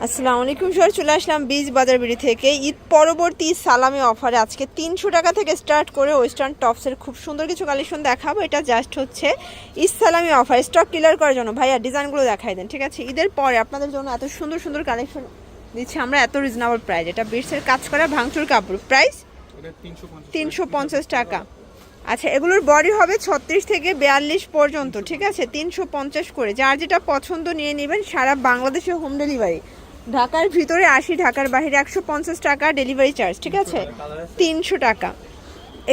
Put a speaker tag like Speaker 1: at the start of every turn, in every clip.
Speaker 1: আসসালামু আলাইকুম স্যার, চলে আসলাম বীজ বাজার বিড়ি থেকে ঈদ পরবর্তী সালামি অফারে আজকে 300 টাকা থেকে স্টার্ট করে ওয়েস্টার্ন টপসের খুব সুন্দর কিছু কালেকশন দেখাবো। এটা জাস্ট হচ্ছে ঈদ সালামি অফার, স্টক ক্লিয়ার করার জন্য। ভাইয়া ডিজাইনগুলো দেখাই দেন, ঠিক আছে? ঈদের পরে আপনাদের জন্য এত সুন্দর সুন্দর কালেকশন দিচ্ছি আমরা এত রিজনেবল প্রাইস। এটা বিটসের কাজ করা ভাঙচুর কাপড়, প্রাইস 350 টাকা। আচ্ছা, এগুলোর বডি হবে 36 থেকে 42 পর্যন্ত, ঠিক আছে? 350 করে, যার যেটা পছন্দ নিয়ে নেবেন। সারা বাংলাদেশে হোম ডেলিভারি, ঢাকার ভিতরে 80, ঢাকার বাইরে 150 টাকা ডেলিভারি চার্জ, ঠিক আছে? 300 টাকা।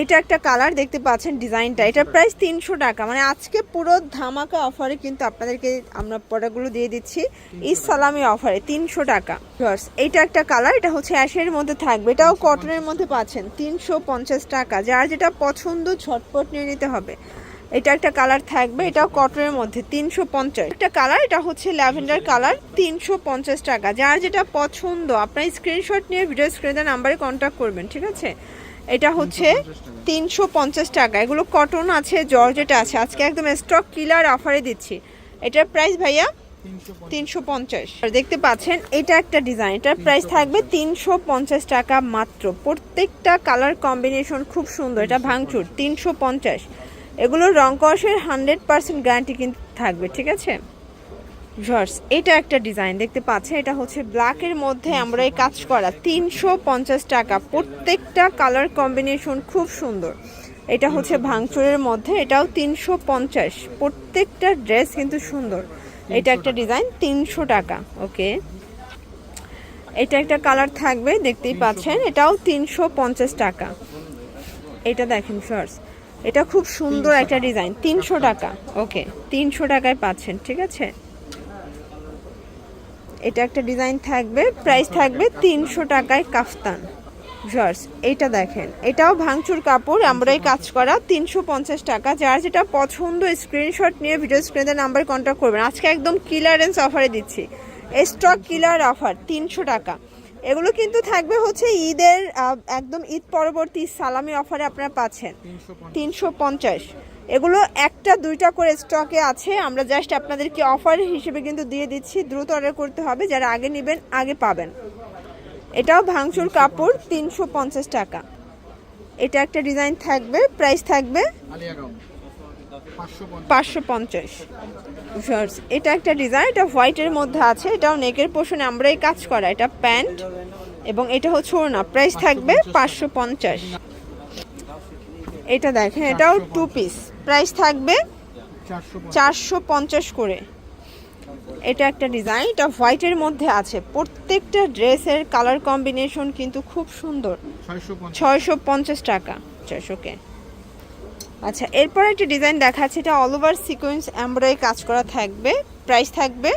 Speaker 1: এটা একটা কালার দেখতে পাচ্ছেন, ডিজাইনটা, এটা প্রাইস 300 টাকা। মানে আজকে পুরো ধামাকা অফারে কিন্তু আপনাদেরকে আমরা প্রোডাক্টগুলো দিয়ে দিচ্ছি ঈদ সালামি অফারে 300 টাকা। এইটা একটা কালার, এটা হচ্ছে অ্যাশের মধ্যে থাকবে, এটাও কটনের মধ্যে পাচ্ছেন 350 টাকা। যার যেটা পছন্দ ঝটপট নিয়ে নিতে হবে। এটা একটা কালার থাকবে, এটাও কটনের মধ্যে 350। একটা কালার, এটা হচ্ছে ল্যাভেন্ডার কালার, 350 টাকা। যার যেটা পছন্দ আপনার স্ক্রিনশট নিয়ে ভিডিও স্ক্রিনের নাম্বারে কন্ট্যাক্ট করবেন, ঠিক আছে? এটা হচ্ছে 350 টাকা। এগুলো কটন আছে, জর্জেট আছে, আজকে একদম স্টক কিলার অফারে দিচ্ছি। এটার প্রাইস ভাইয়া 350। দেখতে পাচ্ছেন এটা একটা ডিজাইন, এটার প্রাইস থাকবে 350 টাকা মাত্র। প্রত্যেকটা কালার কম্বিনেশন খুব সুন্দর, এটা ভাঙচুর 350। এগুলোর রং কষের 100% গ্যারান্টি কিন্তু থাকবে, ঠিক আছে? জর্জ, এটা একটা ডিজাইন দেখতে পাচ্ছেন, এটা হচ্ছে ব্ল্যাকের মধ্যে আমরা এই কাজ করা 350 টাকা। প্রত্যেকটা কালার কম্বিনেশন খুব সুন্দর। এটা হচ্ছে ভাঙচুরের মধ্যে, এটাও 350। প্রত্যেকটা ড্রেস কিন্তু সুন্দর। এটা একটা ডিজাইন 300 টাকা। ওকে, এটা একটা কালার থাকবে, দেখতেই পাচ্ছেন, এটাও 350 টাকা। এটা দেখেন জর্জ, এটা খুব সুন্দর একটা ডিজাইন, 300 টাকা। ওকে, 300 টাকায় পাচ্ছেন, ঠিক আছে? এটা একটা ডিজাইন থাকবে, প্রাইস থাকবে 300 টাকায় কাফতান। জর্জ, এইটা দেখেন, এটাও ভাঙচুর কাপড়, আমরাই কাজ করা 350 টাকা। যার যেটা পছন্দ স্ক্রিনশট নিয়ে ভিডিও স্ক্রিনের নাম্বার কন্ট্যাক্ট করবেন। আজকে একদম ক্লিয়ারেন্স অফারে দিচ্ছি, স্টক কিলার অফার 300 টাকা। এগুলো কিন্তু থাকবে হচ্ছে ঈদের একদম ঈদ পরবর্তী সালামি অফারে আপনারা পাচ্ছেন 350। এগুলো একটা দুইটা করে স্টকে আছে, আমরা জাস্ট আপনাদেরকে অফার হিসেবে কিন্তু দিয়ে দিচ্ছি। দ্রুত অর্ডার করতে হবে, যারা আগে নেবেন আগে পাবেন। এটাও ভাঙচুর কাপড় 350 টাকা। এটা একটা ডিজাইন থাকবে, প্রাইস থাকবে 550। এটা একটা ডিজাইন, এটা হোয়াইটের মধ্যে আছে, এটাও নেকের পোর্শনে আমরাই কাজ করা। এটা প্যান্ট এবং এটা হচ্ছে ওড়না, প্রাইস থাকবে 550। এটা দেখেন, এটাও 2 পিস, প্রাইস থাকবে 450 করে। এটা একটা ডিজাইন, এটা হোয়াইটের মধ্যে আছে। প্রত্যেকটা ড্রেসের কালার কম্বিনেশন কিন্তু খুব সুন্দর, 650 টাকা। 600 আচ্ছা, এরপর একটা ডিজাইন দেখাচ্ছে, এটা অল ওভার সিকোয়েন্স এমব্রয়ডারি কাজ করা থাকবে, প্রাইস থাকবে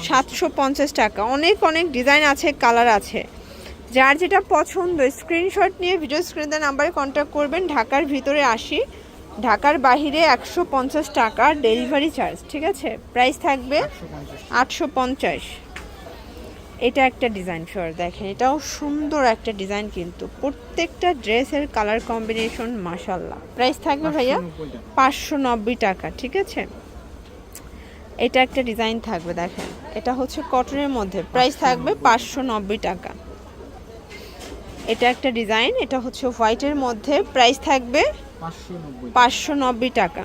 Speaker 1: 750 টাকা। অনেক অনেক ডিজাইন আছে, কালার আছে। যার যেটা পছন্দ স্ক্রিনশট নিয়ে ভিডিও স্ক্রিনের নাম্বারে কন্ট্যাক্ট করবেন। ঢাকার ভিতরে 80, ঢাকার বাইরে 150 টাকা ডেলিভারি চার্জ, ঠিক আছে? প্রাইস থাকবে 850। এটা একটা ডিজাইন ফর দেখেন, এটাও সুন্দর একটা ডিজাইন কিন্তু। প্রত্যেকটা ড্রেসের কালার কম্বিনেশন মাশাআল্লাহ। প্রাইস থাকবে ভাইয়া 590 টাকা, ঠিক আছে? এটা একটা ডিজাইন থাকবে, দেখেন, এটা হচ্ছে কটনের মধ্যে, প্রাইস থাকবে 590 টাকা। এটা একটা ডিজাইন, এটা হচ্ছে হোয়াইটের মধ্যে, প্রাইস থাকবে 590 টাকা।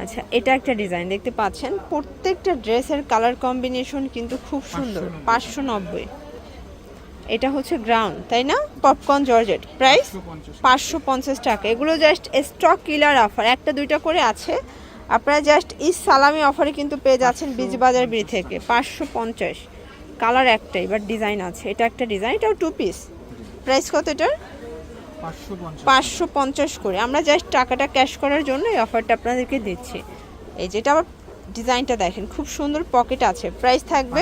Speaker 1: আচ্ছা, এটা একটা ডিজাইন দেখতে পাচ্ছেন, প্রত্যেকটা ড্রেসের কালার কম্বিনেশন কিন্তু খুব সুন্দর, 590। এটা হচ্ছে গ্রাউন্ড, তাই না? পপকর্ন জর্জেট, প্রাইস 550 টাকা। এগুলো জাস্ট স্টক কিলার অফার, একটা দুইটা করে আছে। আপনারা জাস্ট ঈদ সালামি অফারে কিন্তু পেয়ে যাচ্ছেন বীজ বাজার বিড়ি থেকে 550। কালার একটাই, বাট ডিজাইন আছে। এটা একটা ডিজাইন, এটাও 2 পিস, প্রাইস কত এটার? 550 করে। আমরা জাস্ট টাকাটা ক্যাশ করার জন্য এই অফারটা আপনাদেরকে দিচ্ছি। এই যেটা আবার ডিজাইনটা দেখেন, খুব সুন্দর পকেট আছে, প্রাইস থাকবে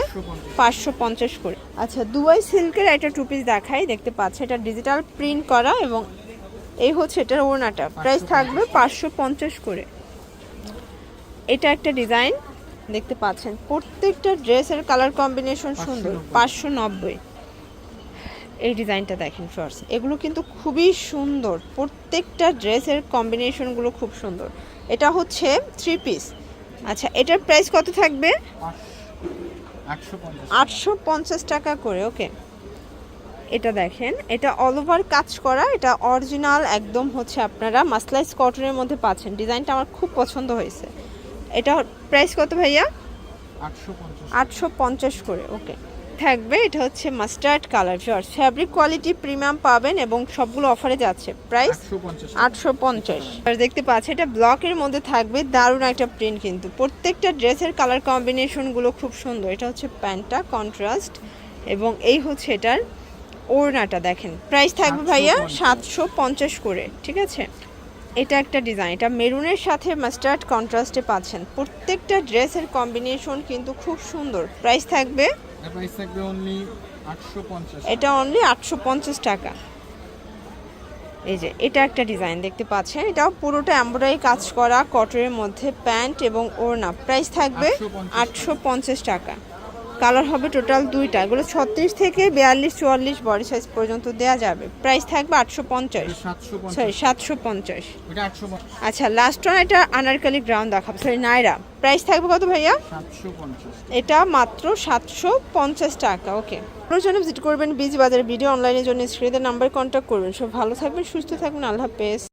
Speaker 1: 550 করে। আচ্ছা, দুবাই সিল্কের একটা 2 পিস দেখাই, দেখতে পাচ্ছেন, এটা ডিজিটাল প্রিন্ট করা এবং এই হচ্ছে এটার ওড়নাটা, প্রাইস থাকবে 550 করে। এটা একটা ডিজাইন দেখতে পাচ্ছেন, প্রত্যেকটা ড্রেসের কালার কম্বিনেশন সুন্দর, 590। এই ডিজাইনটা দেখেন ফার্স্ট, এগুলো কিন্তু খুবই সুন্দর, প্রত্যেকটা ড্রেসের কম্বিনেশনগুলো খুব সুন্দর। এটা হচ্ছে 3 পিস। আচ্ছা, এটার প্রাইস কত থাকবে? 850 টাকা করে। ওকে, এটা দেখেন, এটা অল ওভার কাজ করা, এটা অরিজিনাল একদম হচ্ছে আপনারা মাসলাইজ কটনের মধ্যে পাচ্ছেন। ডিজাইনটা আমার খুব পছন্দ হয়েছে। এটা প্রাইস কত ভাইয়া? 850 করে। ওকে, থাকবে এটা হচ্ছে mustard colour. George fabric quality premium পাবেন এবং সবগুলো অফারে যাচ্ছে। প্রাইস 850। আর দেখতে পাচ্ছি এটা ব্লকের মধ্যে থাকবে, দারুণ একটা প্রিন্ট কিন্তু। প্রত্যেকটা ড্রেসের কালার কম্বিনেশনগুলো খুব সুন্দর। এটা হচ্ছে প্যান্টটা কন্ট্রাস্ট এবং এই হচ্ছে এটার ওড়নাটা দেখেন। প্রাইস থাকবে ভাইয়া 750 করে, ঠিক আছে। এটা একটা ডিজাইন, এটা মেরুনের সাথে মাস্টার্ড কন্ট্রাস্টে পাচ্ছেন। প্রত্যেকটা ড্রেসের কম্বিনেশন কিন্তু খুব সুন্দর। প্রাইস থাকবে
Speaker 2: অনলি 850।
Speaker 1: এটা অনলি 850 টাকা। এই যে এটা একটা ডিজাইন দেখতে পাচ্ছেন, এটাও পুরোটা এমব্রয়ডারি কাজ করা কটনের মধ্যে, প্যান্ট এবং ওড়না। প্রাইস থাকবে 850 টাকা। কালার হবে টোটাল দুইটা, এগুলো 36 থেকে 42 44 বডি সাইজ পর্যন্ত দেওয়া যাবে। প্রাইস থাকবে 850, সরি 750। আচ্ছা, লাস্ট ওয়ান এটা আনারকলি গ্রাউন্ড দেখাবো, সরি নাইরা। প্রাইস থাকবে কত ভাইয়া?
Speaker 2: 750।
Speaker 1: এটা মাত্র 750 টাকা। ওকে, আপনার জন্য ভিজিট করবেন বিজি বাজার। ভিডিও অনলাইনের জন্য স্ক্রিনের নাম্বার কন্ট্যাক্ট করবেন। সব ভালো থাকবেন, সুস্থ থাকবেন, আল্লাহ হাফেজ।